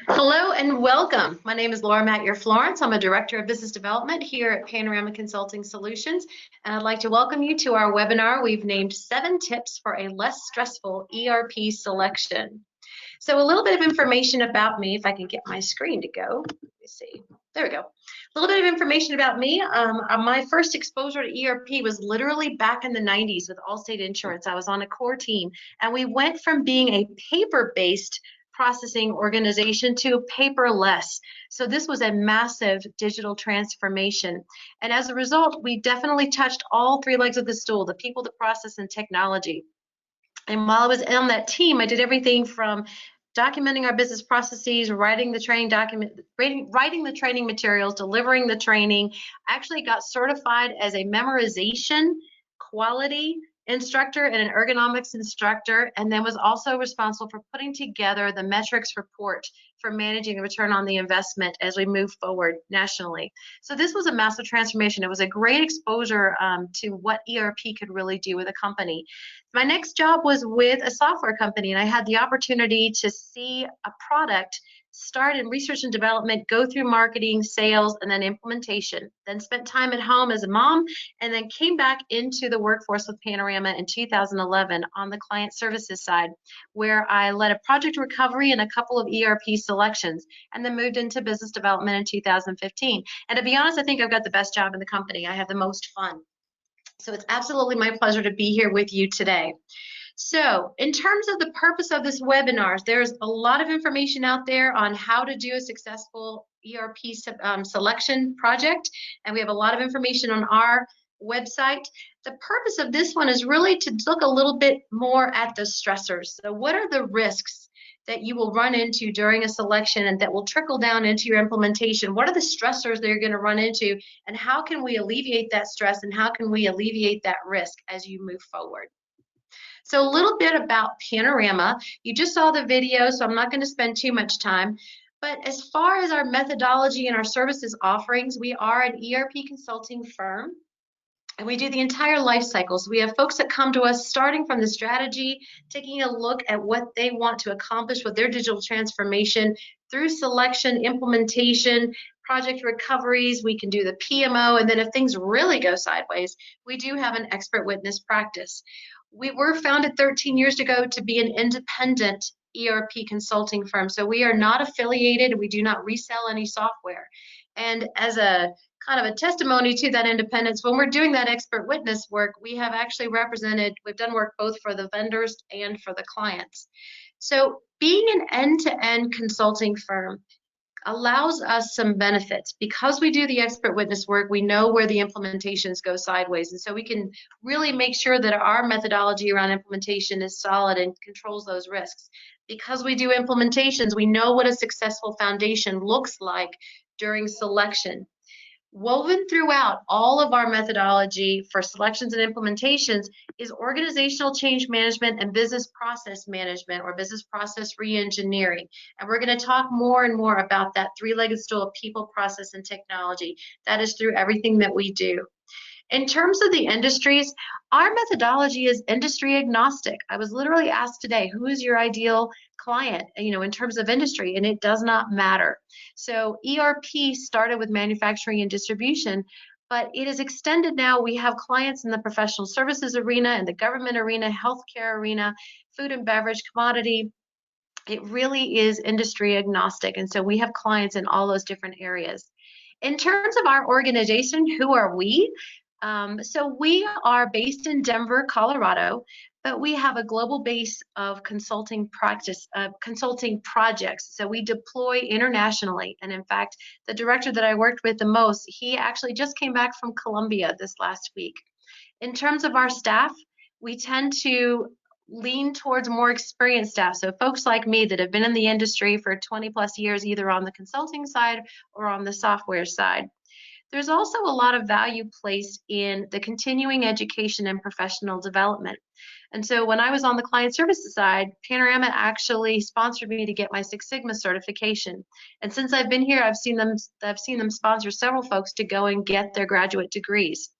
Hello and welcome. My name is Laura Mattier Florence. I'm a Director of Business Development here at Panorama Consulting Solutions, and I'd like to welcome you to our webinar. We've named 7 tips for a less stressful ERP selection. So a little bit of information about me, if I can get my screen to go. Let me see. There we go. A little bit of information about me. My first exposure to ERP was literally back in the 90s with Allstate Insurance. I was on a core team, and we went from being a paper-based processing organization to paperless. So this was a massive digital transformation. And as a result, we definitely touched all 3 legs of the stool, the people, the process, and technology. And while I was on that team, I did everything from documenting our business processes, writing the training writing the training materials, delivering the training. I actually got certified as a memorization quality instructor and an ergonomics instructor, and then was also responsible for putting together the metrics report for managing the return on the investment as we move forward nationally. So this was a massive transformation. It was a great exposure to what ERP could really do with a company. My next job was with a software company, and I had the opportunity to see a product start in research and development, go through marketing, sales, and then implementation. Then spent time at home as a mom, and then came back into the workforce with Panorama in 2011 on the client services side, where I led a project recovery and a couple of ERP selections, and then moved into business development in 2015. And to be honest, I think I've got the best job in the company. I have the most fun. So it's absolutely my pleasure to be here with you today. So in terms of the purpose of this webinar, there's a lot of information out there on how to do a successful ERP selection project, and we have a lot of information on our website. The purpose of this one is really to look a little bit more at the stressors. So what are the risks that you will run into during a selection and that will trickle down into your implementation? What are the stressors that you're going to run into, and how can we alleviate that stress, and how can we alleviate that risk as you move forward? So a little bit about Panorama. You just saw the video, so I'm not going to spend too much time. But as far as our methodology and our services offerings, we are an ERP consulting firm, and we do the entire life cycle. So we have folks that come to us starting from the strategy, taking a look at what they want to accomplish with their digital transformation through selection, implementation, project recoveries. We can do the PMO, and then if things really go sideways, we do have an expert witness practice. We were founded 13 years ago to be an independent ERP consulting firm. So we are not affiliated. We do not resell any software. And as a kind of a testimony to that independence, when we're doing that expert witness work, we have actually we've done work both for the vendors and for the clients. So being an end-to-end consulting firm allows us some benefits. Because we do the expert witness work, we know where the implementations go sideways, and so we can really make sure that our methodology around implementation is solid and controls those risks. Because we do implementations, we know what a successful foundation looks like during selection. Woven throughout all of our methodology for selections and implementations is organizational change management and business process management, or business process reengineering. And we're going to talk more and more about that 3-legged stool of people, process, and technology. That is through everything that we do. In terms of the industries, our methodology is industry agnostic. I was literally asked today, who is your ideal client, in terms of industry, and it does not matter. So ERP started with manufacturing and distribution, but it is extended now. We have clients in the professional services arena, in the government arena, healthcare arena, food and beverage, commodity. It really is industry agnostic, and so we have clients in all those different areas. In terms of our organization, who are we? So we are based in Denver, Colorado, but we have a global base of consulting projects. So we deploy internationally. And in fact, the director that I worked with the most, he actually just came back from Colombia this last week. In terms of our staff, we tend to lean towards more experienced staff. So folks like me that have been in the industry for 20 plus years, either on the consulting side or on the software side. There's also a lot of value placed in the continuing education and professional development. And so when I was on the client services side, Panorama actually sponsored me to get my Six Sigma certification. And since I've been here, I've seen them sponsor several folks to go and get their graduate degrees.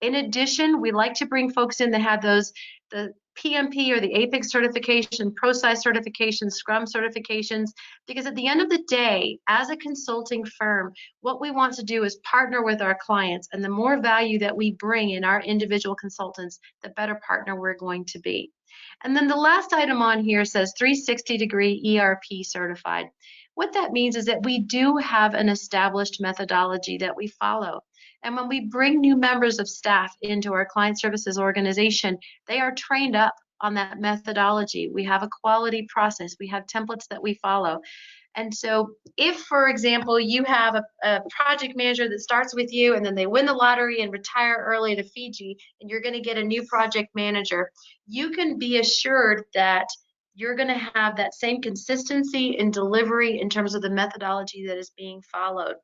In addition, we like to bring folks in that have the PMP or the APIC certification, ProSci certification, Scrum certifications, because at the end of the day, as a consulting firm, what we want to do is partner with our clients, and the more value that we bring in our individual consultants, the better partner we're going to be. And then the last item on here says 360-degree ERP certified. What that means is that we do have an established methodology that we follow. And when we bring new members of staff into our client services organization, they are trained up on that methodology. We have a quality process. We have templates that we follow. And so if, for example, you have a project manager that starts with you and then they win the lottery and retire early to Fiji, and you're going to get a new project manager, you can be assured that you're going to have that same consistency in delivery in terms of the methodology that is being followed.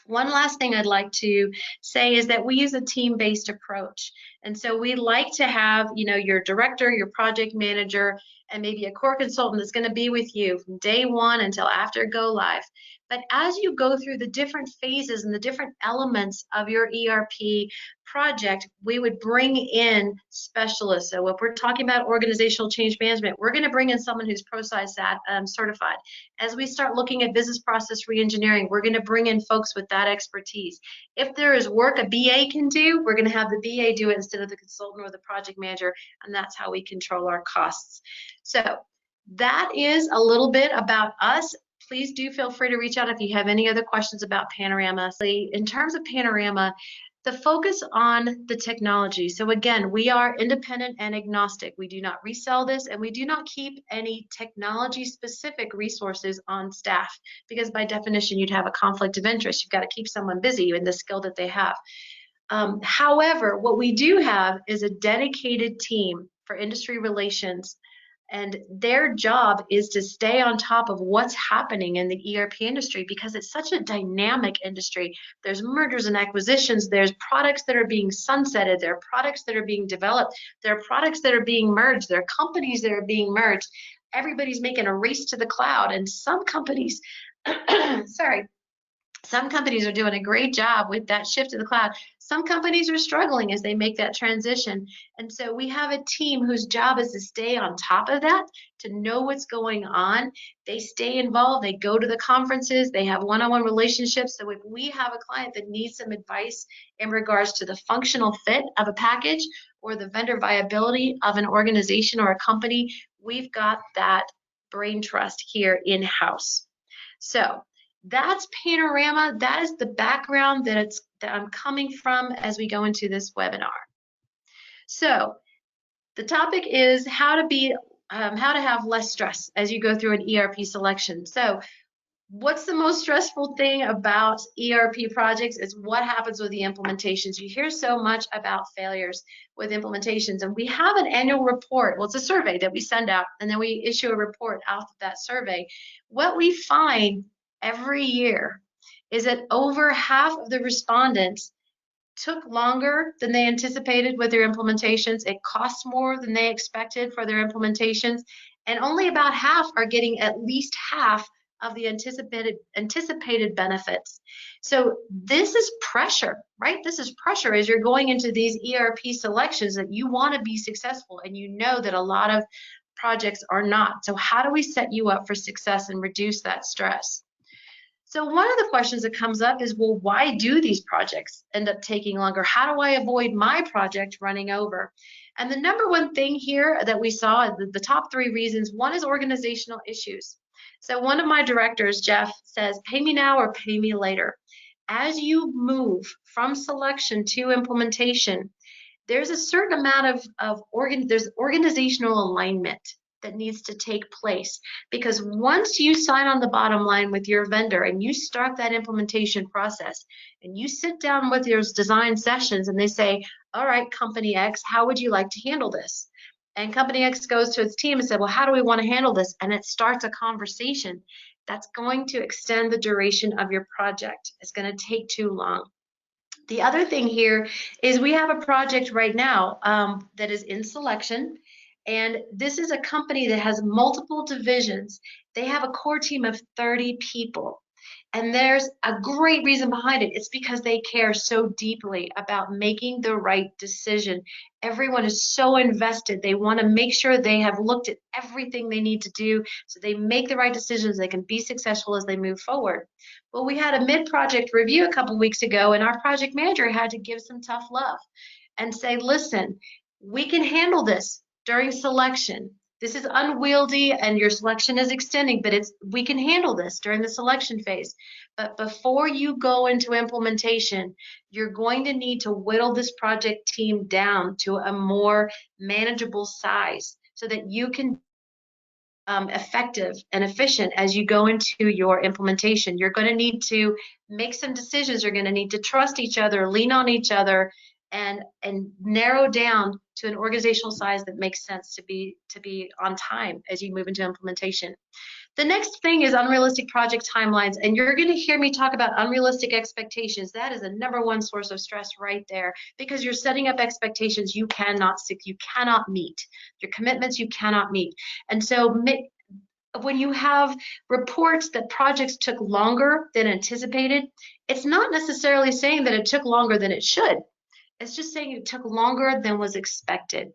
One last thing I'd like to say is that we use a team-based approach. And so we like to have, your director, your project manager, and maybe a core consultant that's going to be with you from day one until after go live. But as you go through the different phases and the different elements of your ERP project, we would bring in specialists. So if we're talking about organizational change management, we're going to bring in someone who's ProSci certified. As we start looking at business process reengineering, we're going to bring in folks with that expertise. If there is work a BA can do, we're going to have the BA do it instead of the consultant or the project manager, and that's how we control our costs. So that is a little bit about us. Please do feel free to reach out if you have any other questions about Panorama. In terms of Panorama, the focus on the technology. So again, we are independent and agnostic. We do not resell this, and we do not keep any technology specific resources on staff, because by definition, you'd have a conflict of interest. You've got to keep someone busy in the skill that they have. However, what we do have is a dedicated team for industry relations, and their job is to stay on top of what's happening in the ERP industry, because it's such a dynamic industry. There's mergers and acquisitions, there's products that are being sunsetted, there are products that are being developed, there are products that are being merged, there are companies that are being merged. Everybody's making a race to the cloud, and some companies, some companies are doing a great job with that shift to the cloud. Some companies are struggling as they make that transition. And so we have a team whose job is to stay on top of that, to know what's going on. They stay involved, they go to the conferences, they have one-on-one relationships. So if we have a client that needs some advice in regards to the functional fit of a package or the vendor viability of an organization or a company, we've got that brain trust here in-house. So that's Panorama. That is the background that I'm coming from as we go into this webinar. So the topic is how to have less stress as you go through an ERP selection. So what's the most stressful thing about ERP projects is what happens with the implementations. You hear so much about failures with implementations, and we have an annual report. Well, it's a survey that we send out, and then we issue a report out of that survey. What we find every year is that over half of the respondents took longer than they anticipated with their implementations. It costs more than they expected for their implementations, and only about half are getting at least half of the anticipated benefits. So this is pressure, right? This is pressure as you're going into these ERP selections, that you want to be successful, and you know that a lot of projects are not. So how do we set you up for success and reduce that stress? So one of the questions that comes up is, well, why do these projects end up taking longer? How do I avoid my project running over? And the number one thing here that we saw, the top 3 reasons, one is organizational issues. So one of my directors, Jeff, says, pay me now or pay me later. As you move from selection to implementation, there's a certain amount of organizational alignment that needs to take place, because once you sign on the bottom line with your vendor and you start that implementation process and you sit down with your design sessions and they say, all right, company X, how would you like to handle this? And company X goes to its team and said, well, how do we want to handle this? And it starts a conversation. That's going to extend the duration of your project. It's going to take too long. The other thing here is we have a project right now that is in selection. And this is a company that has multiple divisions. They have a core team of 30 people. And there's a great reason behind it. It's because they care so deeply about making the right decision. Everyone is so invested. They want to make sure they have looked at everything they need to do so they make the right decisions. They can be successful as they move forward. Well, we had a mid-project review a couple weeks ago, and our project manager had to give some tough love and say, listen, we can handle this during selection. This is unwieldy and your selection is extending, but we can handle this during the selection phase. But before you go into implementation, you're going to need to whittle this project team down to a more manageable size so that you can effective and efficient as you go into your implementation. You're going to need to make some decisions. You're going to need to trust each other, lean on each other, and narrow down to an organizational size that makes sense to be on time as you move into implementation. The next thing is unrealistic project timelines, and you're going to hear me talk about unrealistic expectations. That is a #1 source of stress right there, because you're setting up expectations you cannot meet, your commitments you cannot meet. And so when you have reports that projects took longer than anticipated, it's not necessarily saying that it took longer than it should. It's just saying it took longer than was expected.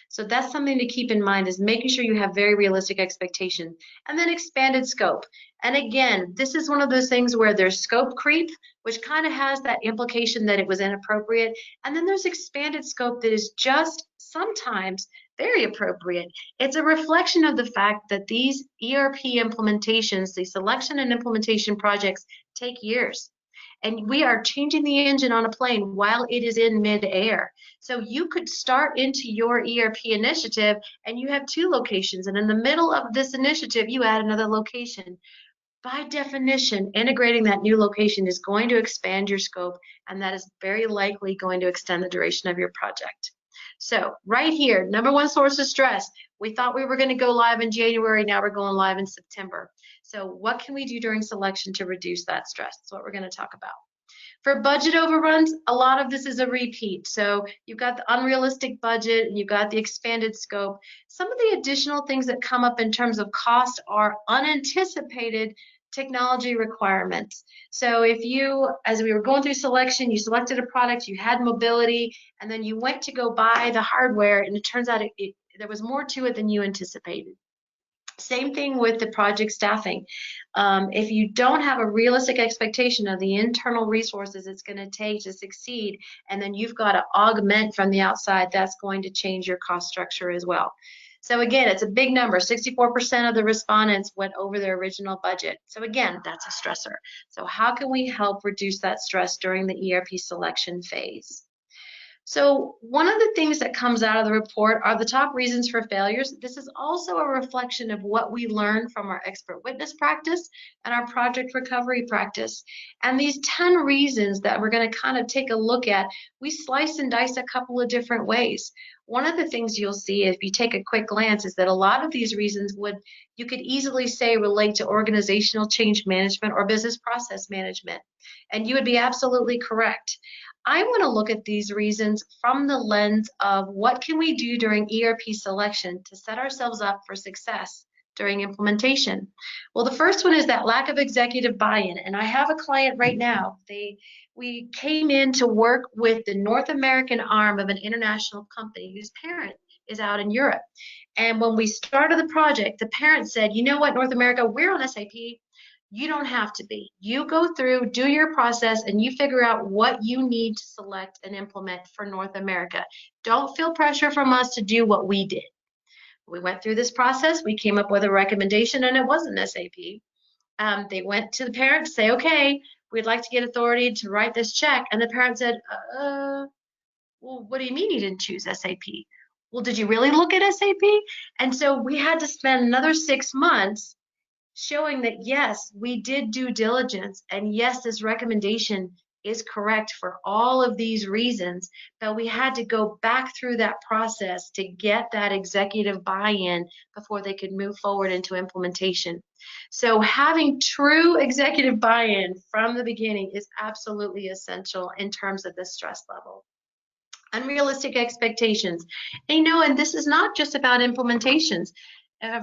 So that's something to keep in mind, is making sure you have very realistic expectations. And then expanded scope. And again, this is one of those things where there's scope creep, which kind of has that implication that it was inappropriate. And then there's expanded scope that is just sometimes very appropriate. It's a reflection of the fact that these ERP implementations, the selection and implementation projects, take years. And we are changing the engine on a plane while it is in midair. So you could start into your ERP initiative and you have 2 locations, and in the middle of this initiative you add another location. By definition, integrating that new location is going to expand your scope, and that is very likely going to extend the duration of your project. So right here, #1 source of stress. We thought we were going to go live in January. Now we're going live in September. So what can we do during selection to reduce that stress? That's what we're going to talk about. For budget overruns, a lot of this is a repeat. So you've got the unrealistic budget and you've got the expanded scope. Some of the additional things that come up in terms of cost are unanticipated technology requirements. So if you, as we were going through selection, you selected a product, you had mobility, and then you went to go buy the hardware, and it turns out there was more to it than you anticipated. Same thing with the project staffing. If you don't have a realistic expectation of the internal resources it's going to take to succeed, and then you've got to augment from the outside, that's going to change your cost structure as well. So again, it's a big number. 64% of the respondents went over their original budget. So again, that's a stressor. So how can we help reduce that stress during the ERP selection phase? So one of the things that comes out of the report are the top reasons for failures. This is also a reflection of what we learned from our expert witness practice and our project recovery practice. And these 10 reasons that we're going to kind of take a look at, we slice and dice a couple of different ways. One of the things you'll see if you take a quick glance is that a lot of these reasons you could easily say relate to organizational change management or business process management. And you would be absolutely correct. I want to look at these reasons from the lens of what can we do during ERP selection to set ourselves up for success during implementation. Well, the first one is that lack of executive buy-in. And I have a client right now. We came in to work with the North American arm of an international company whose parent is out in Europe. And when we started the project, the parent said, you know what, North America, we're on SAP. You don't have to be. You go through, do your process, and you figure out what you need to select and implement for North America. Don't feel pressure from us to do what we did. We went through this process. We came up with a recommendation, and it wasn't SAP. They went to the parent to say, okay, we'd like to get authority to write this check. And the parent said, well, what do you mean you didn't choose SAP? Well, did you really look at SAP? And so we had to spend another 6 months showing that, yes, we did due diligence, and yes, this recommendation is correct for all of these reasons, but we had to go back through that process to get that executive buy-in before they could move forward into implementation. So having true executive buy-in from the beginning is absolutely essential in terms of the stress level. Unrealistic expectations. And this is not just about implementations.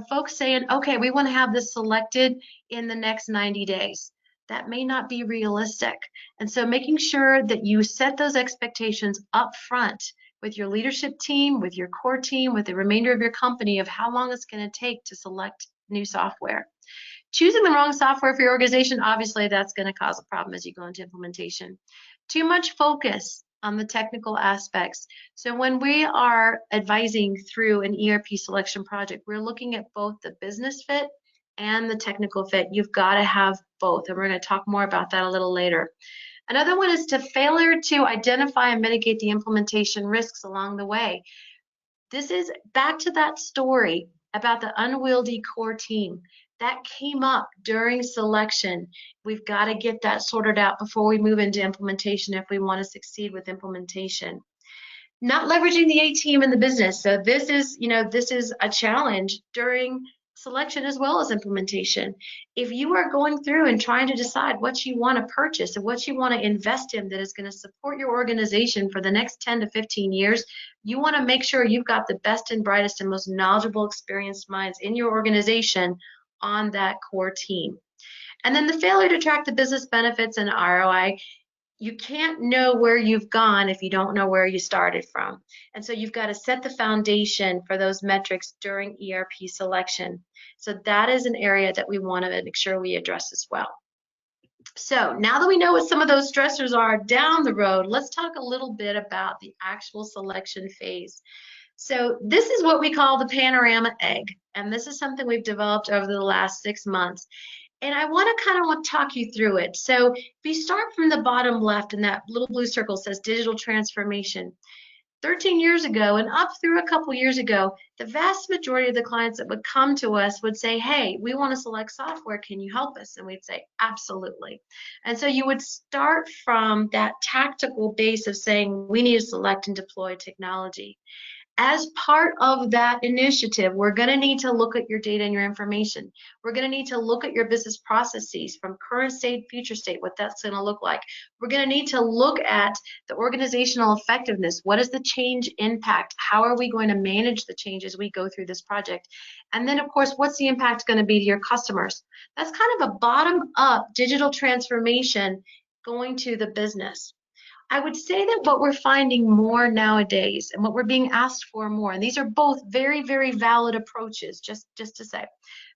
Folks saying, okay, we want to have this selected in the next 90 days. that may not be realistic. And so making sure that you set those expectations up front with your leadership team, with your core team, with the remainder of your company of how long it's going to take to select new software. Choosing the wrong software for your organization, obviously that's going to cause a problem as you go into implementation. Too much focus on the technical aspects. So when we are advising through an ERP selection project, we're looking at both the business fit and the technical fit. You've got to have both, and we're going to talk more about that a little later. Another one is to failure to identify and mitigate the implementation risks along the way. This is back to that story about the unwieldy core team. That came up during selection. We've got to get that sorted out before we move into implementation if we want to succeed with implementation. Not leveraging the A team in the business. So this is a challenge during selection as well as implementation. If you are going through and trying to decide what you want to purchase and what you want to invest in that is going to support your organization for the next 10 to 15 years, you want to make sure you've got the best and brightest and most knowledgeable, experienced minds in your organization on that core team. And then the failure to track the business benefits and ROI. You can't know where you've gone if you don't know where you started from. And so you've got to set the foundation for those metrics during ERP selection. So that is an area that we want to make sure we address as well. So now that we know what some of those stressors are down the road, let's talk a little bit about the actual selection phase. So this is what we call the panorama egg. And this is something we've developed over the last 6 months. And I want to talk you through it. So if you start from the bottom left and that little blue circle says digital transformation, 13 years ago and up through a couple years ago, the vast majority of the clients that would come to us would say, hey, we want to select software. Can you help us? And we'd say, absolutely. And so you would start from that tactical base of saying, we need to select and deploy technology. As part of that initiative, we're going to need to look at your data and your information. We're going to need to look at your business processes from current state, future state, what that's going to look like. We're going to need to look at the organizational effectiveness. What is the change impact? How are we going to manage the change as we go through this project? And then, of course, what's the impact going to be to your customers? That's kind of a bottom-up digital transformation going to the business. I would say that what we're finding more nowadays and what we're being asked for more, and these are both very, very valid approaches, just to say,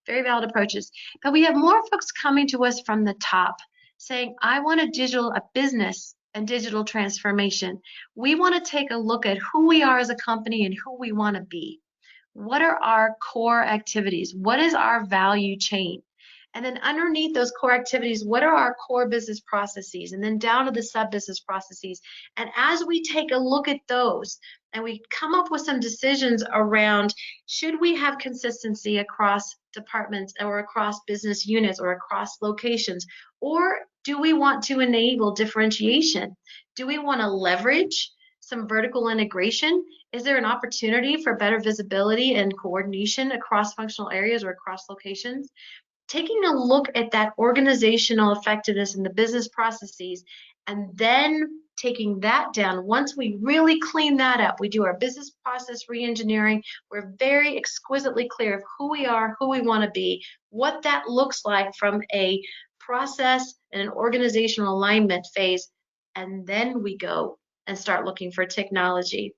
very valid approaches, but we have more folks coming to us from the top saying, I want a business and digital transformation. We want to take a look at who we are as a company and who we want to be. What are our core activities? What is our value chain? And then underneath those core activities, what are our core business processes? And then down to the sub-business processes. And as we take a look at those and we come up with some decisions around, should we have consistency across departments or across business units or across locations? Or do we want to enable differentiation? Do we want to leverage some vertical integration? Is there an opportunity for better visibility and coordination across functional areas or across locations? Taking a look at that organizational effectiveness in the business processes and then taking that down. Once we really clean that up, we do our business process re-engineering. We're very exquisitely clear of who we are, who we want to be, what that looks like from a process and an organizational alignment phase, and then we go and start looking for technology.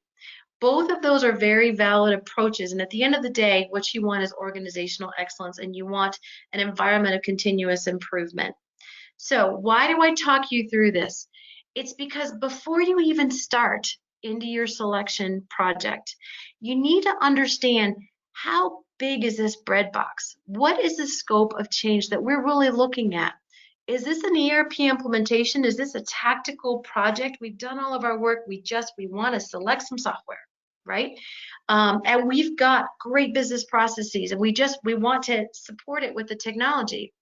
Both of those are very valid approaches, and at the end of the day, what you want is organizational excellence, and you want an environment of continuous improvement. So why do I talk you through this? It's because before you even start into your selection project, you need to understand how big is this bread box? What is the scope of change that we're really looking at? Is this an ERP implementation? Is this a tactical project? We've done all of our work. We want to select some software, right? And we've got great business processes and we want to support it with the technology.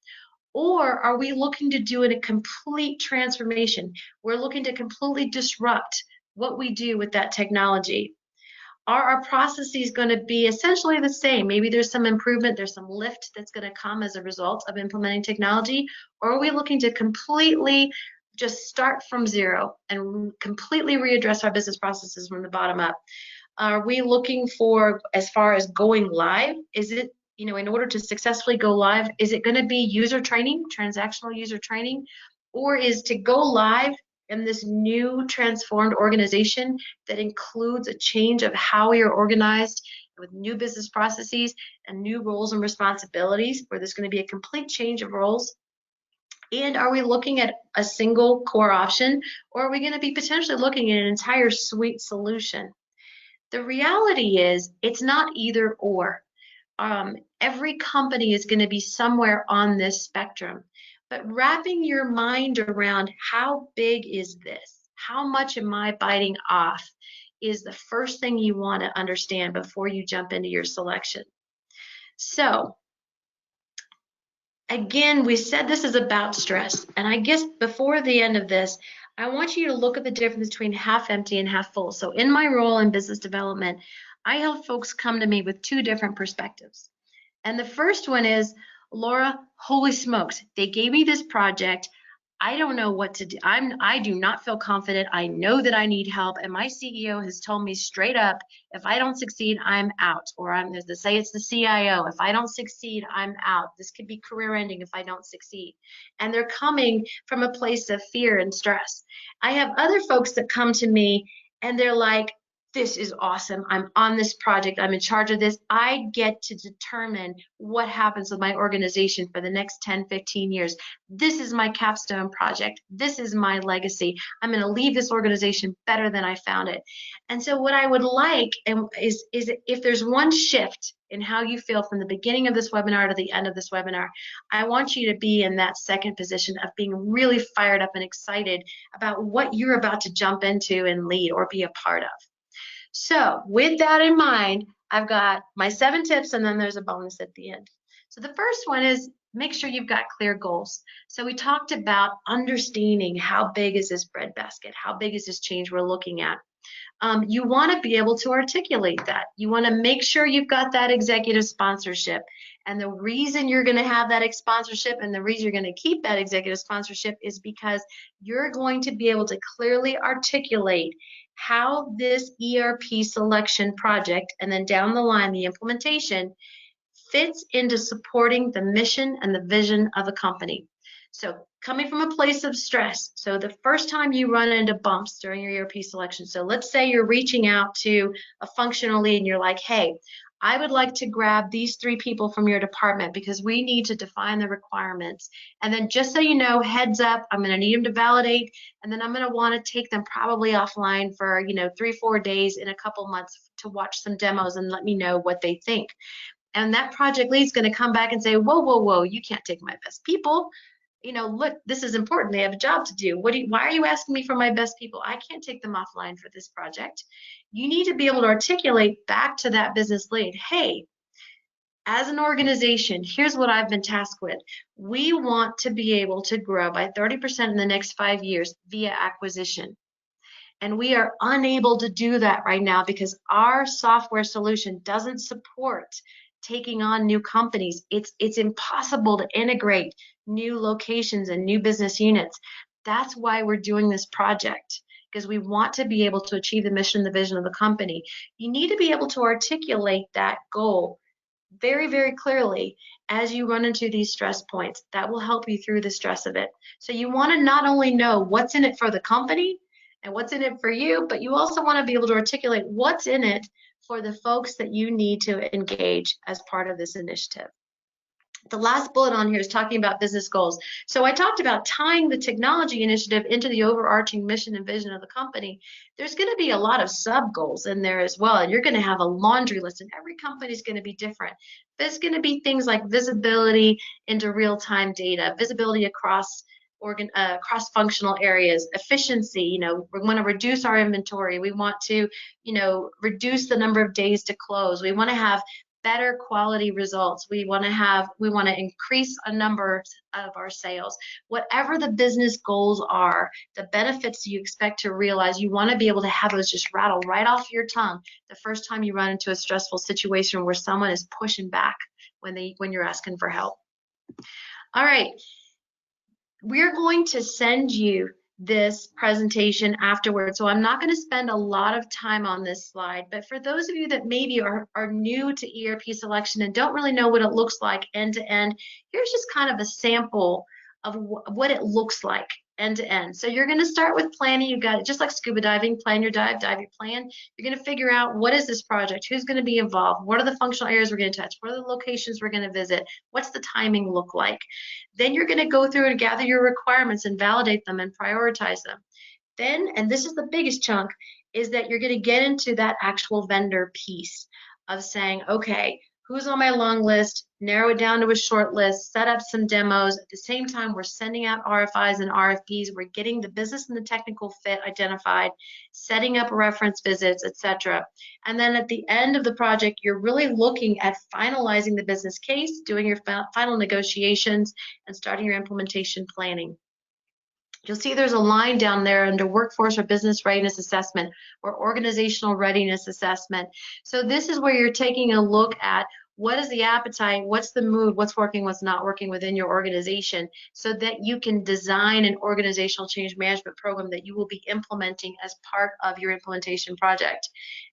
Or are we looking to do a complete transformation? We're looking to completely disrupt what we do with that technology. Are our processes going to be essentially the same? Maybe there's some improvement, there's some lift that's going to come as a result of implementing technology, or are we looking to completely just start from zero and completely readdress our business processes from the bottom up? Are we looking for, as far as going live, is it in order to successfully go live, is it going to be user training, transactional user training, or is to go live in this new transformed organization that includes a change of how we are organized with new business processes and new roles and responsibilities, where there's going to be a complete change of roles? And are we looking at a single core option, or are we going to be potentially looking at an entire suite solution? The reality is it's not either or. Every company is going to be somewhere on this spectrum. But wrapping your mind around how big is this? How much am I biting off? Is the first thing you want to understand before you jump into your selection. So, again, we said this is about stress. And I guess before the end of this, I want you to look at the difference between half empty and half full. So in my role in business development, I have folks come to me with two different perspectives. And the first one is, Laura, holy smokes, they gave me this project. I don't know what to do. I do not feel confident. I know that I need help. And my CEO has told me straight up, if I don't succeed, I'm out. Or I'm going to say it's the CIO. If I don't succeed, I'm out. This could be career ending if I don't succeed. And they're coming from a place of fear and stress. I have other folks that come to me and they're like, this is awesome. I'm on this project. I'm in charge of this. I get to determine what happens with my organization for the next 10, 15 years. This is my capstone project. This is my legacy. I'm going to leave this organization better than I found it. And so what I would like is if there's one shift in how you feel from the beginning of this webinar to the end of this webinar, I want you to be in that second position of being really fired up and excited about what you're about to jump into and lead or be a part of. So with that in mind, I've got my 7 tips, and then there's a bonus at the end. So the first one is make sure you've got clear goals. So we talked about understanding how big is this breadbasket, how big is this change we're looking at. You want to be able to articulate that. You want to make sure you've got that executive sponsorship. And the reason you're going to have that sponsorship and the reason you're going to keep that executive sponsorship is because you're going to be able to clearly articulate how this ERP selection project, and then down the line, the implementation, fits into supporting the mission and the vision of a company. So coming from a place of stress, so the first time you run into bumps during your ERP selection, so let's say you're reaching out to a functional lead and you're like, hey, I would like to grab these 3 people from your department because we need to define the requirements. And then just so you know, heads up, I'm going to need them to validate, and then I'm going to want to take them probably offline for 3-4 days in a couple months to watch some demos and let me know what they think. And that project lead is going to come back and say, whoa, whoa, whoa, you can't take my best people. Look, this is important. They have a job to do. Why are you asking me for my best people? I can't take them offline for this project. You need to be able to articulate back to that business lead, hey, as an organization, here's what I've been tasked with. We want to be able to grow by 30% in the next 5 years via acquisition. And we are unable to do that right now because our software solution doesn't support taking on new companies. It's impossible to integrate new locations and new business units. That's why we're doing this project, because we want to be able to achieve the mission and the vision of the company. You need to be able to articulate that goal very, very clearly as you run into these stress points. That will help you through the stress of it. So you want to not only know what's in it for the company and what's in it for you, but you also want to be able to articulate what's in it for the folks that you need to engage as part of this initiative. The last bullet on here is talking about business goals. So I talked about tying the technology initiative into the overarching mission and vision of the company. There's going to be a lot of sub goals in there as well, and you're going to have a laundry list, and every company is going to be different. There's going to be things like visibility into real-time data, visibility across cross-functional areas, efficiency. We want to reduce our inventory. We want to, reduce the number of days to close. We want to have better quality results. We want to increase a number of our sales. Whatever the business goals are, the benefits you expect to realize, you want to be able to have those just rattle right off your tongue the first time you run into a stressful situation where someone is pushing back when you're asking for help. All right. We're going to send you this presentation afterwards. So I'm not going to spend a lot of time on this slide, but for those of you that maybe are new to ERP selection and don't really know what it looks like end to end, here's just kind of a sample of what it looks like end to end. So you're going to start with planning. You got it, just like scuba diving, plan your dive, dive your plan. You're going to figure out what is this project, who's going to be involved, what are the functional areas we're going to touch, what are the locations we're going to visit, what's the timing look like. Then you're going to go through and gather your requirements and validate them and prioritize them. Then, and this is the biggest chunk, is that you're going to get into that actual vendor piece of saying, okay, who's on my long list, narrow it down to a short list, set up some demos. At the same time, we're sending out RFIs and RFPs. We're getting the business and the technical fit identified, setting up reference visits, etc. And then at the end of the project, you're really looking at finalizing the business case, doing your final negotiations, and starting your implementation planning. You'll see there's a line down there under workforce or business readiness assessment or organizational readiness assessment. So this is where you're taking a look at what is the appetite, what's the mood, what's working, what's not working within your organization, so that you can design an organizational change management program that you will be implementing as part of your implementation project.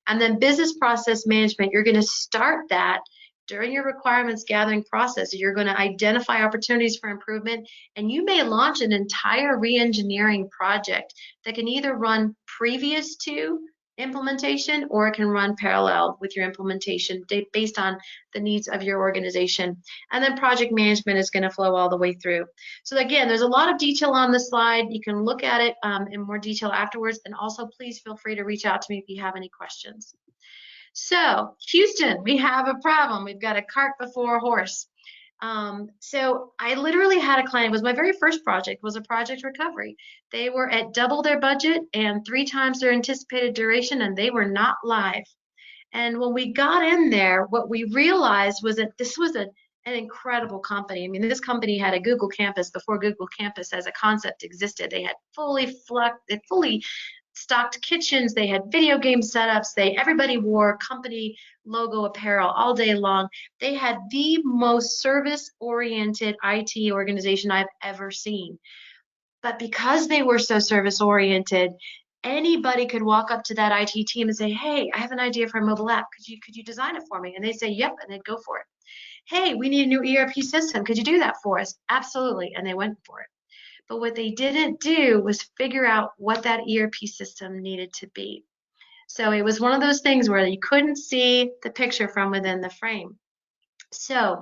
And then business process management, you're going to start that during your requirements gathering process. You're going to identify opportunities for improvement, and you may launch an entire re-engineering project that can either run previous to implementation or it can run parallel with your implementation based on the needs of your organization. And then project management is going to flow all the way through. So again, there's a lot of detail on this slide. You can look at it in more detail afterwards, and also please feel free to reach out to me if you have any questions. So Houston, we have a problem. We've got a cart before a horse. So I literally had a client, it was my very first project, was a project recovery. They were at double their budget and 3 times their anticipated duration, and they were not live. And when we got in there, what we realized was that this was an incredible company. I mean, this company had a Google campus before Google campus as a concept existed. They had fully stocked kitchens, they had video game setups, everybody wore company logo apparel all day long. They had the most service-oriented IT organization I've ever seen. But because they were so service-oriented, anybody could walk up to that IT team and say, hey, I have an idea for a mobile app. Could you design it for me? And they'd say, yep, and they'd go for it. Hey, we need a new ERP system. Could you do that for us? Absolutely, and they went for it. But what they didn't do was figure out what that ERP system needed to be. So it was one of those things where you couldn't see the picture from within the frame. So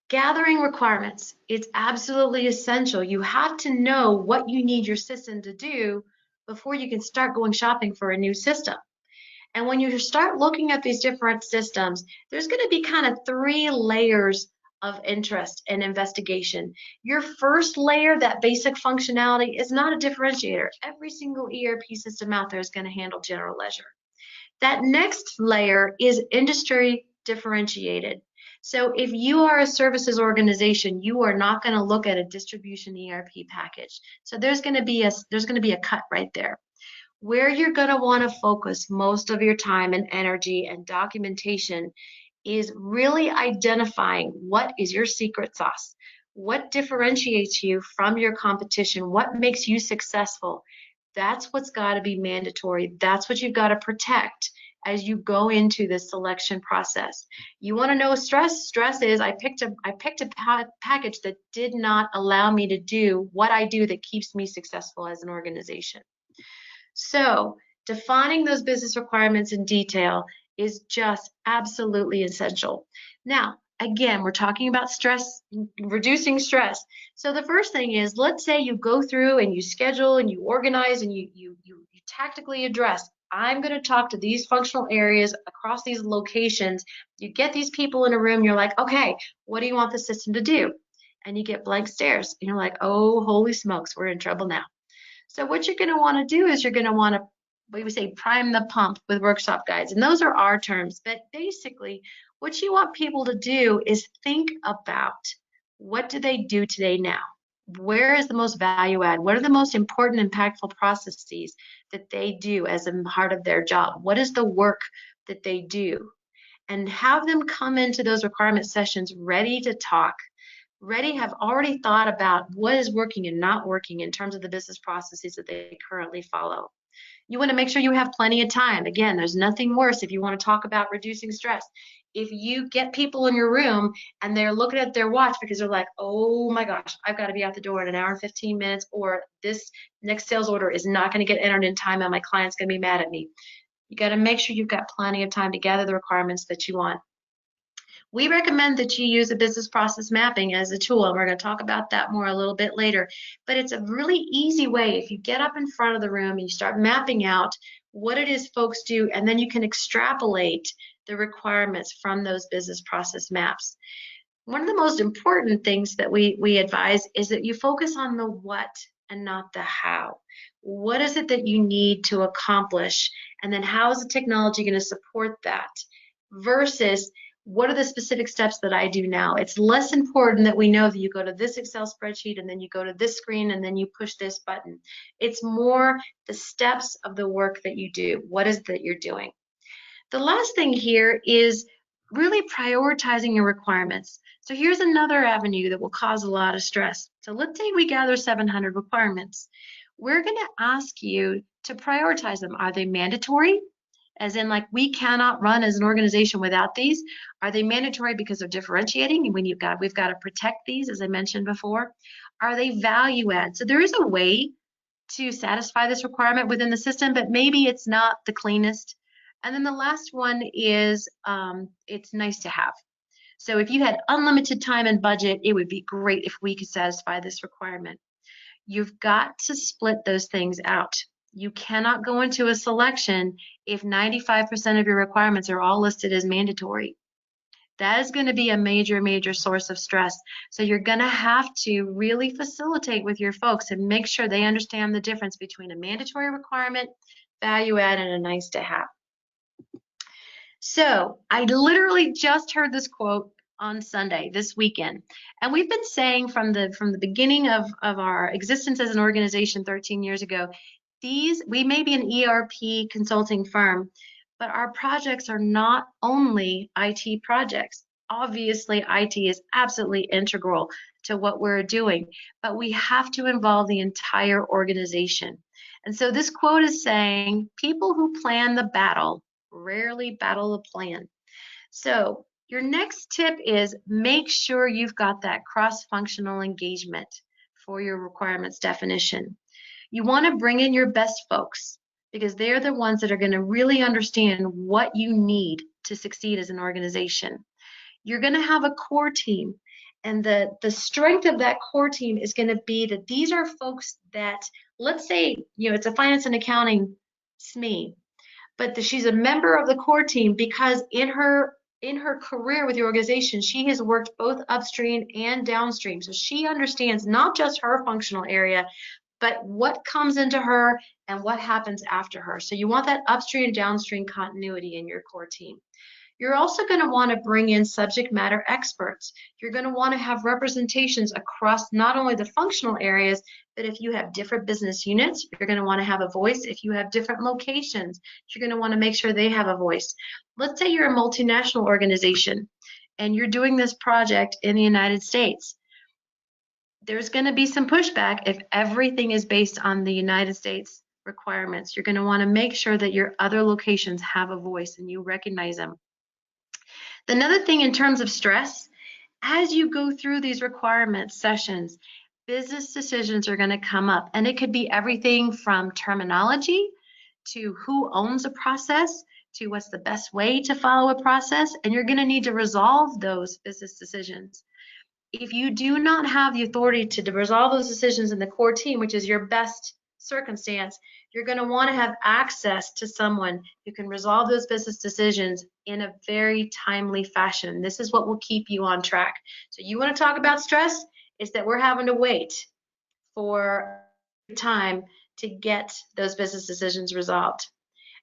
gathering requirements, it's absolutely essential. You have to know what you need your system to do before you can start going shopping for a new system. And when you start looking at these different systems, there's going to be kind of 3 layers of interest and investigation. Your first layer, that basic functionality, is not a differentiator. Every single ERP system out there is going to handle general ledger. That next layer is industry differentiated. So if you are a services organization, you are not going to look at a distribution ERP package. So there's going to be a cut right there. Where you're going to want to focus most of your time and energy and documentation is really identifying what is your secret sauce, what differentiates you from your competition, what makes you successful. That's what's got to be mandatory. That's what you've got to protect as you go into this selection process. You want to know stress? Stress is I picked a package that did not allow me to do what I do that keeps me successful as an organization. So defining those business requirements in detail is just absolutely essential. Now, again, we're talking about stress, reducing stress. So the first thing is, let's say you go through and you schedule and you organize and you tactically address, I'm going to talk to these functional areas across these locations. You get these people in a room, you're like, okay, what do you want the system to do? And you get blank stares. And you're like, oh, holy smokes, we're in trouble now. So what you're going to want to do is you're going to want to, we would say, prime the pump with workshop guides. And those are our terms. But basically, what you want people to do is think about, what do they do today now? Where is the most value add? What are the most important, impactful processes that they do as a part of their job? What is the work that they do? And have them come into those requirement sessions ready to talk. have already thought about what is working and not working in terms of the business processes that they currently follow. You want to make sure you have plenty of time. Again, there's nothing worse if you want to talk about reducing stress. If you get people in your room and they're looking at their watch because they're like, oh my gosh, I've got to be out the door in an hour and 15 minutes, or this next sales order is not going to get entered in time and my client's going to be mad at me. You got to make sure you've got plenty of time to gather the requirements that you want. We recommend that you use a business process mapping as a tool, and we're going to talk about that more a little bit later. But it's a really easy way. If you get up in front of the room and you start mapping out what it is folks do, and then you can extrapolate the requirements from those business process maps. One of the most important things that we advise is that you focus on the what and not the how. What is it that you need to accomplish? And then how is the technology going to support that? Versus what are the specific steps that I do now? It's less important that we know that you go to this Excel spreadsheet and then you go to this screen and then you push this button. It's more the steps of the work that you do. What is it that you're doing? The last thing here is really prioritizing your requirements. So here's another avenue that will cause a lot of stress. So let's say we gather 700 requirements. We're going to ask you to prioritize them. Are they mandatory? As in, like, we cannot run as an organization without these. Are they mandatory because they're differentiating? When we've got to protect these, as I mentioned before. Are they value add? So there is a way to satisfy this requirement within the system, but maybe it's not the cleanest. And then the last one is it's nice to have. So if you had unlimited time and budget, it would be great if we could satisfy this requirement. You've got to split those things out. You cannot go into a selection if 95% of your requirements are all listed as mandatory. That is going to be a major, major source of stress. So you're going to have to really facilitate with your folks and make sure they understand the difference between a mandatory requirement, value add, and a nice to have. So I literally just heard this quote on Sunday, this weekend. And we've been saying from the beginning of our existence as an organization 13 years ago, we may be an ERP consulting firm, but our projects are not only IT projects. Obviously, IT is absolutely integral to what we're doing, but we have to involve the entire organization. And so this quote is saying, people who plan the battle rarely battle the plan. So your next tip is make sure you've got that cross-functional engagement for your requirements definition. You want to bring in your best folks because they're the ones that are going to really understand what you need to succeed as an organization. You're going to have a core team, and the strength of that core team is going to be that these are folks that, let's say, it's a finance and accounting SME, but she's a member of the core team because in her career with the organization, she has worked both upstream and downstream. So she understands not just her functional area, but what comes into her and what happens after her. So you want that upstream and downstream continuity in your core team. You're also going to want to bring in subject matter experts. You're going to want to have representations across not only the functional areas, but if you have different business units, you're going to want to have a voice. If you have different locations, you're going to want to make sure they have a voice. Let's say you're a multinational organization and you're doing this project in the United States. There's going to be some pushback if everything is based on the United States requirements. You're going to want to make sure that your other locations have a voice and you recognize them. Another thing in terms of stress, as you go through these requirement sessions, business decisions are going to come up, and it could be everything from terminology to who owns a process to what's the best way to follow a process, and you're going to need to resolve those business decisions. If you do not have the authority to resolve those decisions in the core team, which is your best circumstance, you're going to want to have access to someone who can resolve those business decisions in a very timely fashion. This is what will keep you on track. So you want to talk about stress, is that we're having to wait for time to get those business decisions resolved.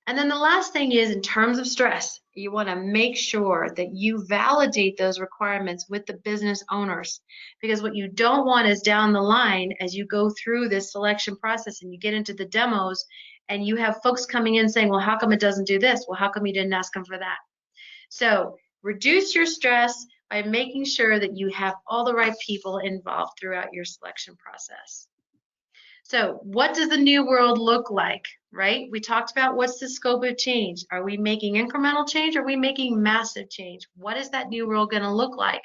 And then the last thing is, in terms of stress, you want to make sure that you validate those requirements with the business owners, because what you don't want is down the line as you go through this selection process and you get into the demos and you have folks coming in saying, well, how come it doesn't do this? Well, how come you didn't ask them for that? So reduce your stress, by making sure that you have all the right people involved throughout your selection process. So what does the new world look like, right? We talked about what's the scope of change. Are we making incremental change? Are we making massive change? What is that new world going to look like?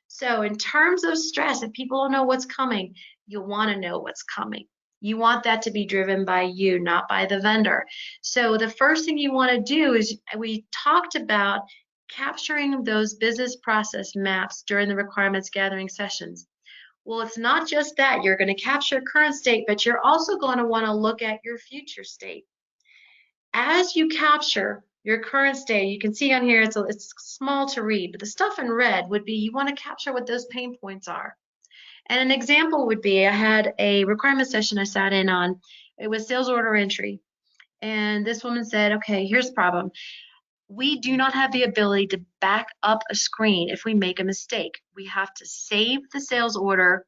So in terms of stress, if people don't know what's coming, you want to know what's coming. You want that to be driven by you, not by the vendor. So the first thing you want to do is, we talked about capturing those business process maps during the requirements gathering sessions. Well, it's not just that. You're going to capture current state, but you're also going to want to look at your future state. As you capture your current state, you can see on here it's small to read, but the stuff in red would be, you want to capture what those pain points are. And an example would be, I had a requirement session I sat in on. It was sales order entry. And this woman said, okay, here's the problem. We do not have the ability to back up a screen if we make a mistake. We have to save the sales order,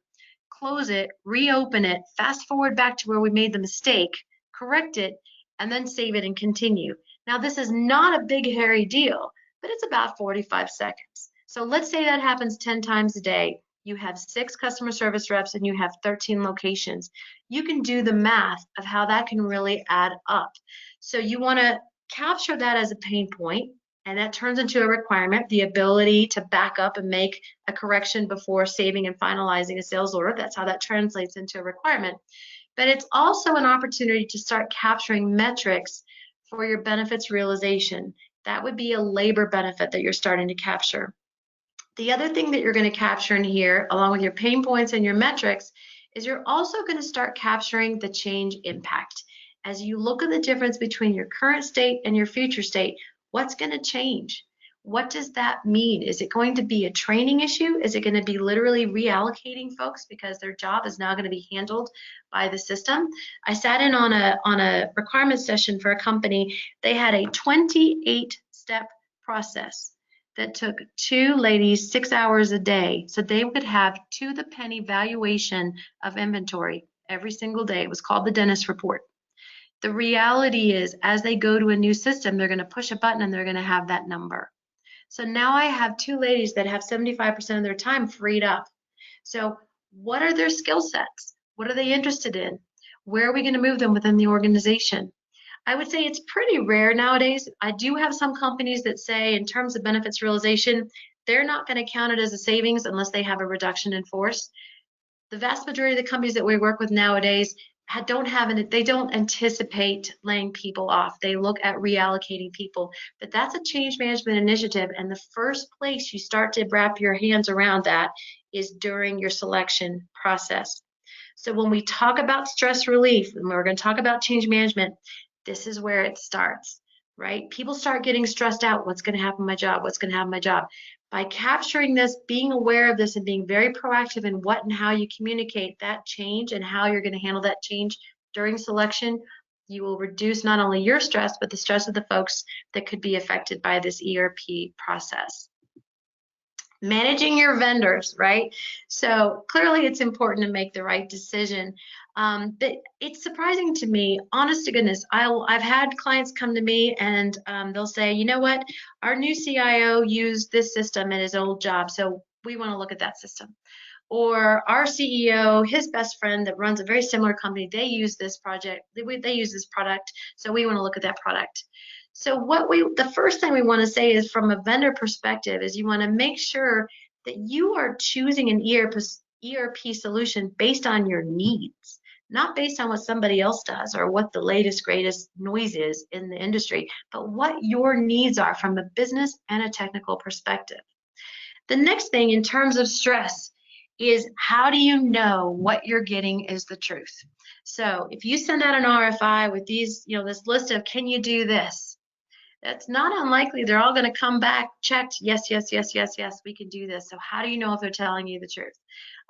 close it, reopen it, fast forward back to where we made the mistake, correct it, and then save it and continue. Now, this is not a big, hairy deal, but it's about 45 seconds. So let's say that happens 10 times a day. You have 6 customer service reps and you have 13 locations. You can do the math of how that can really add up. So you want to capture that as a pain point, and that turns into a requirement, the ability to back up and make a correction before saving and finalizing a sales order. That's how that translates into a requirement. But it's also an opportunity to start capturing metrics for your benefits realization. That would be a labor benefit that you're starting to capture. The other thing that you're going to capture in here, along with your pain points and your metrics, is you're also going to start capturing the change impact. As you look at the difference between your current state and your future state, what's going to change? What does that mean? Is it going to be a training issue? Is it going to be literally reallocating folks because their job is now going to be handled by the system? I sat in on a requirement session for a company. They had a 28-step process that took 2 ladies 6 hours a day, so they could have to the penny valuation of inventory every single day. It was called the dentist report. The reality is, as they go to a new system, they're going to push a button and they're going to have that number. So now I have 2 ladies that have 75% of their time freed up. So what are their skill sets? What are they interested in? Where are we going to move them within the organization? I would say it's pretty rare nowadays. I do have some companies that say, in terms of benefits realization, they're not going to count it as a savings unless they have a reduction in force. The vast majority of the companies that we work with nowadays they don't anticipate laying people off. They look at reallocating people. But that's a change management initiative, and the first place you start to wrap your hands around that is during your selection process. So when we talk about stress relief, and we're going to talk about change management, this is where it starts, right? People start getting stressed out. What's going to happen to my job? What's going to happen to my job? By capturing this, being aware of this, and being very proactive in what and how you communicate that change and how you're going to handle that change during selection, you will reduce not only your stress, but the stress of the folks that could be affected by this ERP process. Managing your vendors, right? So clearly it's important to make the right decision. But it's surprising to me, honest to goodness, I've had clients come to me and they'll say, you know what, our new CIO used this system at his old job, so we want to look at that system. Or our CEO, his best friend that runs a very similar company, they use this they use this product, so we want to look at that product. So the first thing we want to say is, from a vendor perspective, is you want to make sure that you are choosing an ERP solution based on your needs, not based on what somebody else does or what the latest, greatest noise is in the industry, but what your needs are from a business and a technical perspective. The next thing in terms of stress is, how do you know what you're getting is the truth? So if you send out an RFI with these, this list of, can you do this? That's not unlikely they're all going to come back checked, yes, yes, yes, yes, yes, we can do this. So how do you know if they're telling you the truth?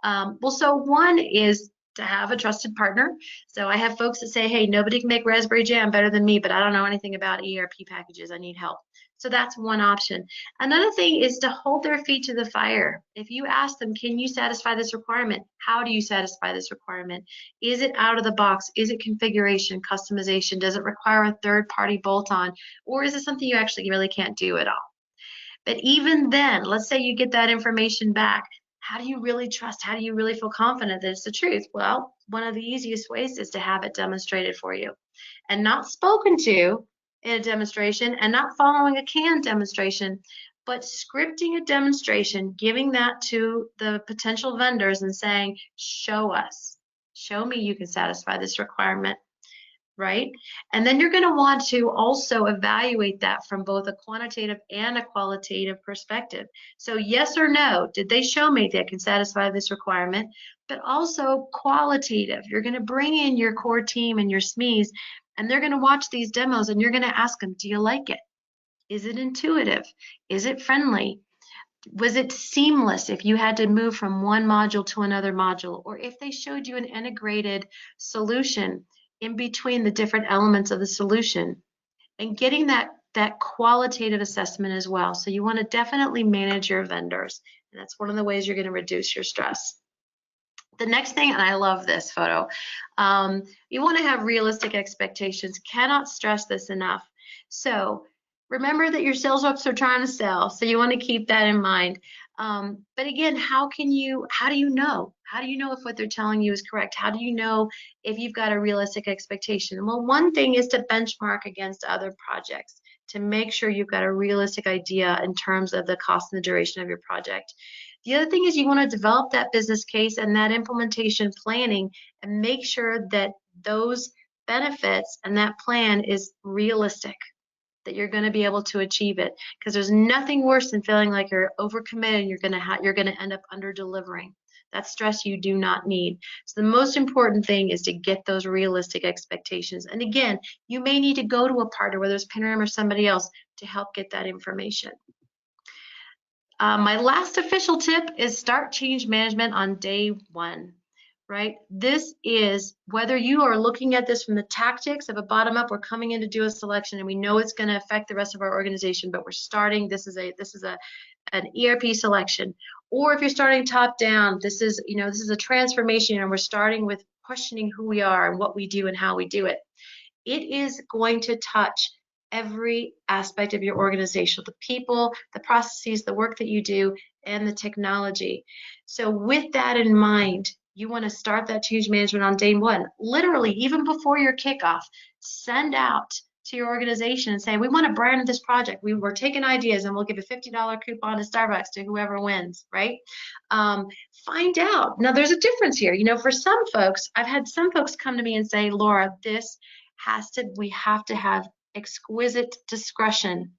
So one is to have a trusted partner. So I have folks that say, hey, nobody can make raspberry jam better than me, but I don't know anything about ERP packages. I need help. So that's one option. Another thing is to hold their feet to the fire. If you ask them, can you satisfy this requirement? How do you satisfy this requirement? Is it out of the box? Is it configuration, customization? Does it require a third-party bolt-on? Or is it something you actually really can't do at all? But even then, let's say you get that information back. How do you really trust? How do you really feel confident that it's the truth? Well, one of the easiest ways is to have it demonstrated for you and not spoken to in a demonstration and not following a canned demonstration, but scripting a demonstration, giving that to the potential vendors and saying, show us, show me you can satisfy this requirement, right? And then you're going to want to also evaluate that from both a quantitative and a qualitative perspective. So yes or no, did they show me they can satisfy this requirement? But also qualitative. You're going to bring in your core team and your SMEs, and they're going to watch these demos, and you're going to ask them, do you like it? Is it intuitive? Is it friendly? Was it seamless if you had to move from one module to another module, or if they showed you an integrated solution in between the different elements of the solution, and getting that qualitative assessment as well. So you want to definitely manage your vendors, and that's one of the ways you're going to reduce your stress. The next thing, and I love this photo, you want to have realistic expectations. Cannot stress this enough. So remember that your sales reps are trying to sell, so you want to keep that in mind. But again, how do you know? How do you know if what they're telling you is correct? How do you know if you've got a realistic expectation? Well, one thing is to benchmark against other projects to make sure you've got a realistic idea in terms of the cost and the duration of your project. The other thing is you want to develop that business case and that implementation planning and make sure that those benefits and that plan is realistic, that you're going to be able to achieve it, because there's nothing worse than feeling like you're overcommitted and you're going to end up under delivering. That's stress you do not need. So the most important thing is to get those realistic expectations. And again, you may need to go to a partner, whether it's Panorama or somebody else, to help get that information. My last official tip is start change management on day one, right? This is whether you are looking at this from the tactics of a bottom up, we're coming in to do a selection and we know it's going to affect the rest of our organization, but we're starting, this is an ERP selection. Or if you're starting top down, this is a transformation and we're starting with questioning who we are and what we do and how we do it. It is going to touch every aspect of your organization, the people, the processes, the work that you do, and the technology. So with that in mind, you want to start that change management on day one. Literally, even before your kickoff, send out to your organization and say, we want to brand this project. We're taking ideas and we'll give a $50 coupon to Starbucks to whoever wins, right? Find out. Now, there's a difference here. For some folks, I've had some folks come to me and say, Laura, we have to have exquisite discretion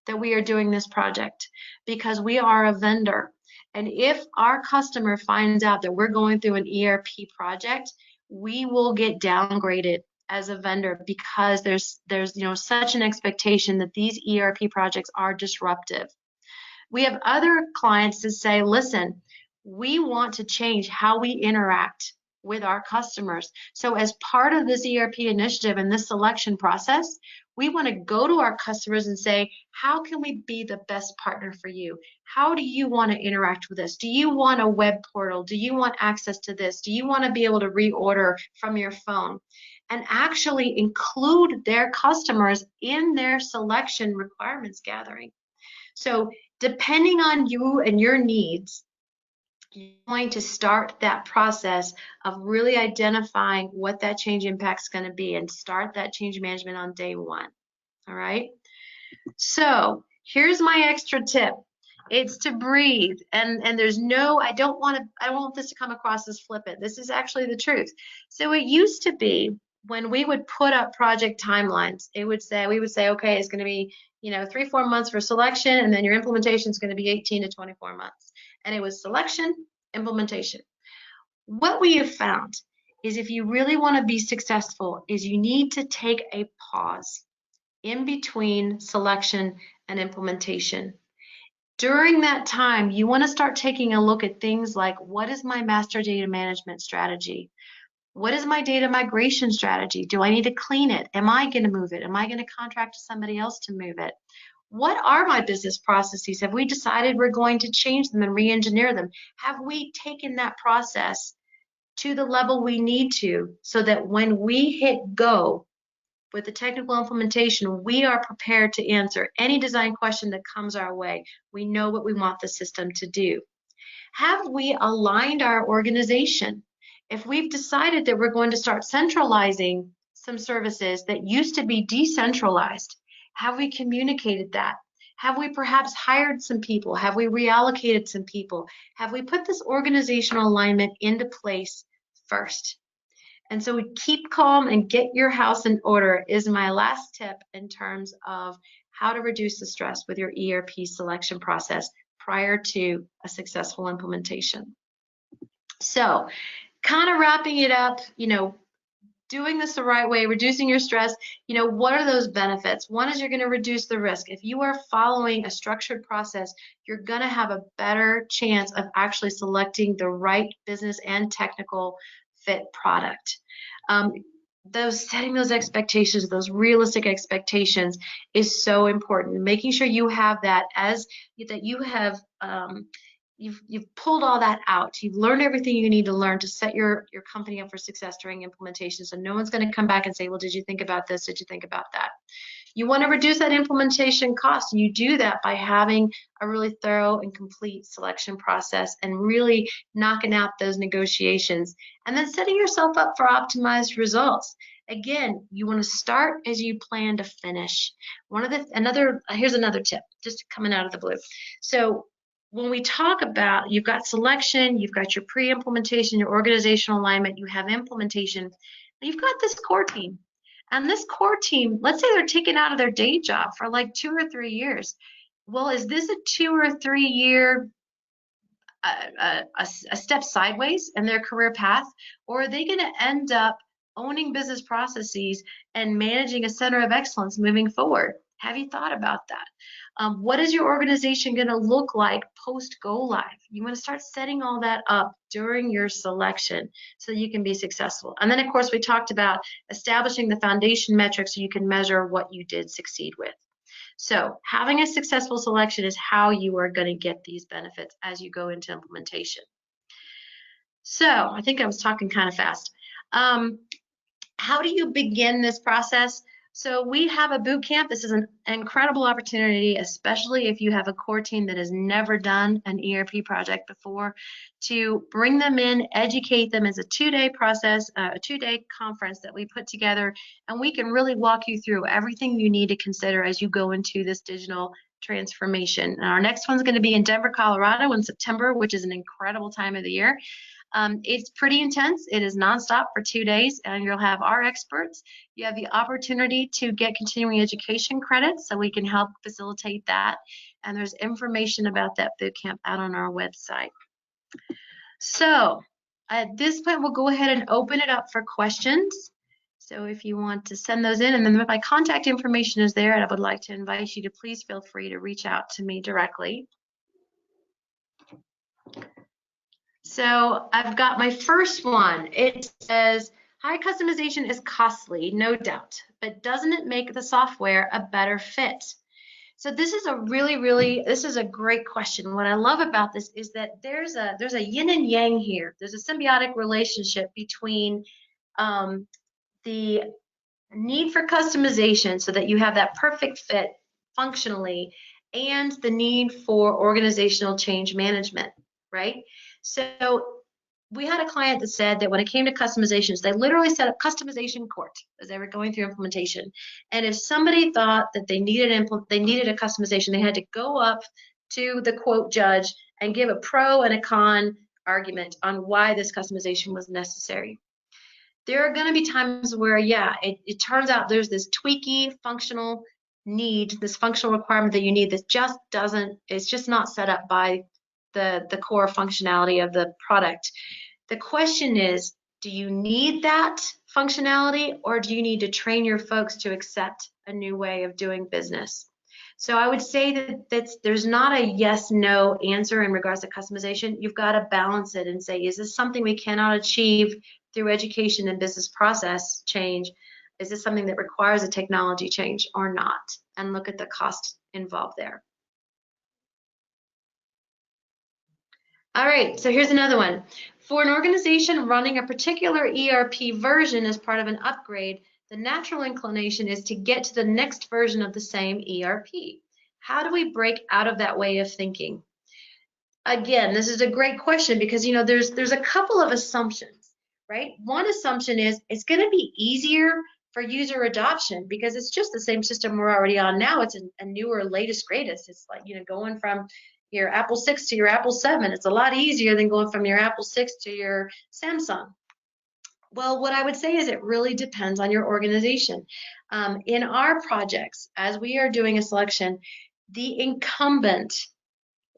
that we are doing this project because we are a vendor. And if our customer finds out that we're going through an ERP project, we will get downgraded as a vendor because there's such an expectation that these ERP projects are disruptive. We have other clients that say, listen, we want to change how we interact with our customers. So as part of this ERP initiative and this selection process, we want to go to our customers and say, how can we be the best partner for you? How do you want to interact with us? Do you want a web portal? Do you want access to this? Do you want to be able to reorder from your phone? And actually include their customers in their selection requirements gathering. So depending on you and your needs, you're going to start that process of really identifying what that change impact is going to be and start that change management on day one. All right. So here's my extra tip. It's to breathe. And there's I don't want this to come across as flippant. This is actually the truth. So it used to be when we would put up project timelines, we would say, okay, it's going to be, 3-4 months for selection, and then your implementation is going to be 18 to 24 months. And it was selection, implementation. What we have found is if you really want to be successful is you need to take a pause in between selection and implementation. During that time, you want to start taking a look at things like, what is my master data management strategy? What is my data migration strategy? Do I need to clean it? Am I going to move it? Am I going to contract to somebody else to move it? What are my business processes? Have we decided we're going to change them and re-engineer them? Have we taken that process to the level we need to so that when we hit go, with the technical implementation, we are prepared to answer any design question that comes our way. We know what we want the system to do. Have we aligned our organization? If we've decided that we're going to start centralizing some services that used to be decentralized, have we communicated that? Have we perhaps hired some people? Have we reallocated some people? Have we put this organizational alignment into place first? And so keep calm and get your house in order is my last tip in terms of how to reduce the stress with your ERP selection process prior to a successful implementation. So kind of wrapping it up, doing this the right way, reducing your stress, what are those benefits? One is you're going to reduce the risk. If you are following a structured process, you're going to have a better chance of actually selecting the right business and technical fit product. Setting those expectations, those realistic expectations is so important. Making sure you have that you have you've pulled all that out. You've learned everything you need to learn to set your company up for success during implementation. So no one's going to come back and say, well, did you think about this? Did you think about that? You want to reduce that implementation cost, and you do that by having a really thorough and complete selection process and really knocking out those negotiations, and then setting yourself up for optimized results. Again, you want to start as you plan to finish. Here's another tip, just coming out of the blue. So when we talk about, you've got selection, you've got your pre-implementation, your organizational alignment, you have implementation, you've got this core team. And this core team, let's say they're taken out of their day job for like 2 or 3 years. Well, is this a 2 or 3 year a step sideways in their career path? Or are they going to end up owning business processes and managing a center of excellence moving forward? Have you thought about that? What is your organization going to look like post go live? You want to start setting all that up during your selection so you can be successful. And then, of course, we talked about establishing the foundation metrics so you can measure what you did succeed with. So having a successful selection is how you are going to get these benefits as you go into implementation. So I think I was talking kind of fast. How do you begin this process? So we have a boot camp. This is an incredible opportunity, especially if you have a core team that has never done an ERP project before, to bring them in, educate them. As a 2-day process, a 2-day conference that we put together, and we can really walk you through everything you need to consider as you go into this digital transformation. And our next one's going to be in Denver, Colorado in September, which is an incredible time of the year. It's pretty intense. It is nonstop for 2 days, and you'll have our experts. You have the opportunity to get continuing education credits, so we can help facilitate that. And there's information about that boot camp out on our website. So at this point, we'll go ahead and open it up for questions. So if you want to send those in, and then my contact information is there, and I would like to invite you to please feel free to reach out to me directly. So I've got my first one. It says, high customization is costly, no doubt, but doesn't it make the software a better fit? So this is this is a great question. What I love about this is that there's a yin and yang here. There's a symbiotic relationship between the need for customization so that you have that perfect fit functionally, and the need for organizational change management, right? So we had a client that said that when it came to customizations, they literally set up customization court as they were going through implementation. And if somebody thought that they needed a customization, they had to go up to the quote judge and give a pro and a con argument on why this customization was necessary. There are going to be times where, yeah, it turns out there's this tweaky functional need, this functional requirement that you need that just it's just not set up by the core functionality of the product. The question is, do you need that functionality, or do you need to train your folks to accept a new way of doing business? So I would say that there's not a yes/no answer in regards to customization. You've got to balance it and say, is this something we cannot achieve through education and business process change? Is this something that requires a technology change or not? And look at the cost involved there. All right, so here's another one. For an organization running a particular ERP version as part of an upgrade, The natural inclination is to get to the next version of the same ERP. How do we break out of that way of thinking? Again, this is a great question because there's a couple of assumptions, right? One assumption is it's going to be easier for user adoption because it's just the same system we're already on now. It's a newer, latest, greatest. It's like going from your Apple 6 to your Apple 7. It's a lot easier than going from your Apple 6 to your Samsung. Well, what I would say is it really depends on your organization. In our projects, as we are doing a selection, the incumbent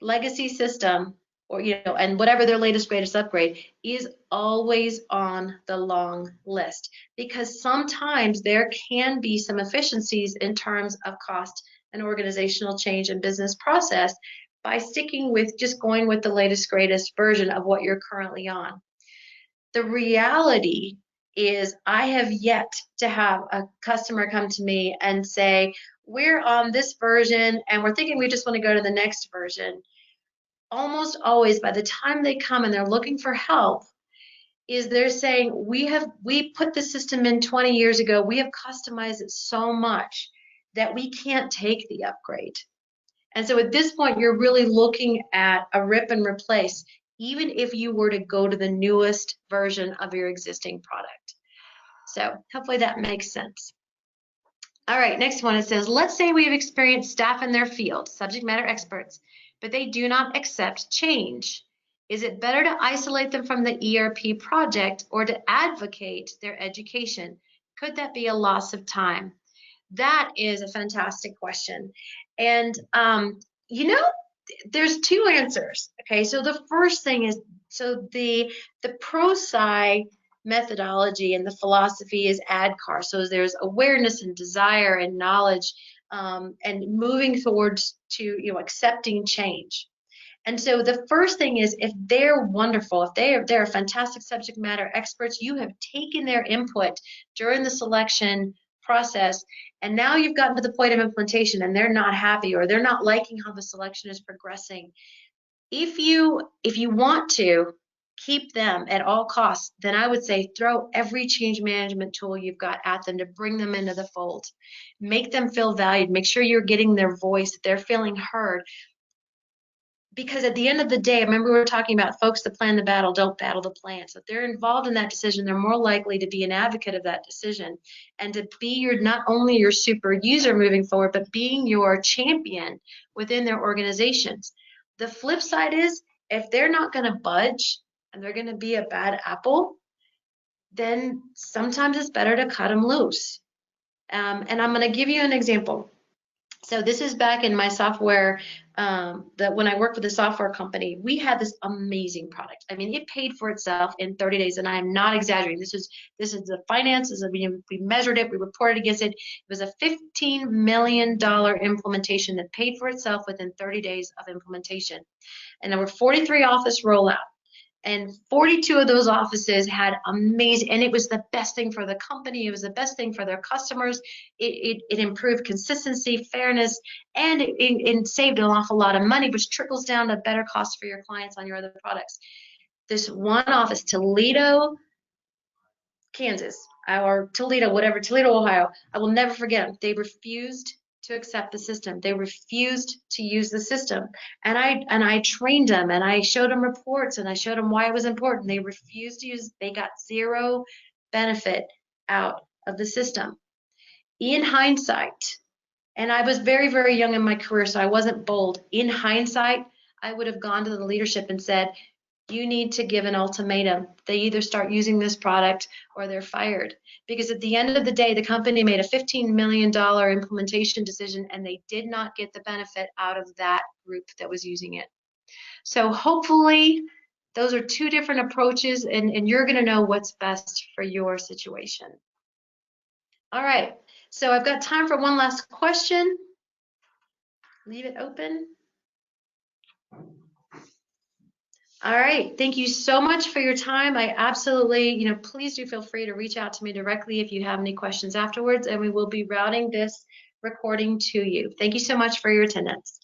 legacy system, or and whatever their latest greatest upgrade is always on the long list, because sometimes there can be some efficiencies in terms of cost and organizational change and business process by sticking with just going with the latest greatest version of what you're currently on. The reality is I have yet to have a customer come to me and say, we're on this version and we're thinking we just want to go to the next version. Almost always by the time they come and they're looking for help, is they're saying, we put the system in 20 years ago, we have customized it so much that we can't take the upgrade. And so at this point, you're really looking at a rip and replace, even if you were to go to the newest version of your existing product. So hopefully that makes sense. All right, next one, it says, let's say we have experienced staff in their field, subject matter experts, but they do not accept change. Is it better to isolate them from the ERP project or to advocate their education? Could that be a loss of time? That is a fantastic question. And, there's two answers. Okay, so the first thing is, so the pro-sci methodology and the philosophy is ADKAR. So there's awareness and desire and knowledge, and moving towards to accepting change. And so the first thing is, if they're wonderful, if they're fantastic subject matter experts, you have taken their input during the selection process, and now you've gotten to the point of implementation and they're not happy or they're not liking how the selection is progressing. If you want to keep them at all costs, then I would say throw every change management tool you've got at them to bring them into the fold. Make them feel valued. Make sure you're getting their voice, they're feeling heard. Because at the end of the day, remember we were talking about folks that plan the battle don't battle the plan. So if they're involved in that decision, they're more likely to be an advocate of that decision and to be not only your super user moving forward, but being your champion within their organizations. The flip side is, if they're not going to budge and they're going to be a bad apple, then sometimes it's better to cut them loose. And I'm going to give you an example. So this is back in my software, that when I worked with a software company, we had this amazing product. I mean, it paid for itself in 30 days, and I am not exaggerating. This is the finances. We measured it, we reported against it. It was a $15 million implementation that paid for itself within 30 days of implementation. And there were 43 office rollout. And 42 of those offices had amazing, and it was the best thing for the company. It was the best thing for their customers. It improved consistency, fairness, and it saved an awful lot of money, which trickles down to better costs for your clients on your other products. This one office, Toledo, Kansas, or Toledo, Ohio, I will never forget them. They refused to accept the system. They refused to use the system. And I trained them, and I showed them reports, and I showed them why it was important. They refused to use, they got zero benefit out of the system. In hindsight, and I was very, very young in my career, so I wasn't bold. In hindsight, I would have gone to the leadership and said, you need to give an ultimatum. They either start using this product or they're fired. Because at the end of the day, the company made a $15 million implementation decision, and they did not get the benefit out of that group that was using it. So hopefully those are two different approaches, and you're going to know what's best for your situation. All right, so I've got time for one last question. Leave it open. All right, thank you so much for your time. I absolutely, please do feel free to reach out to me directly if you have any questions afterwards, and we will be routing this recording to you. Thank you so much for your attendance.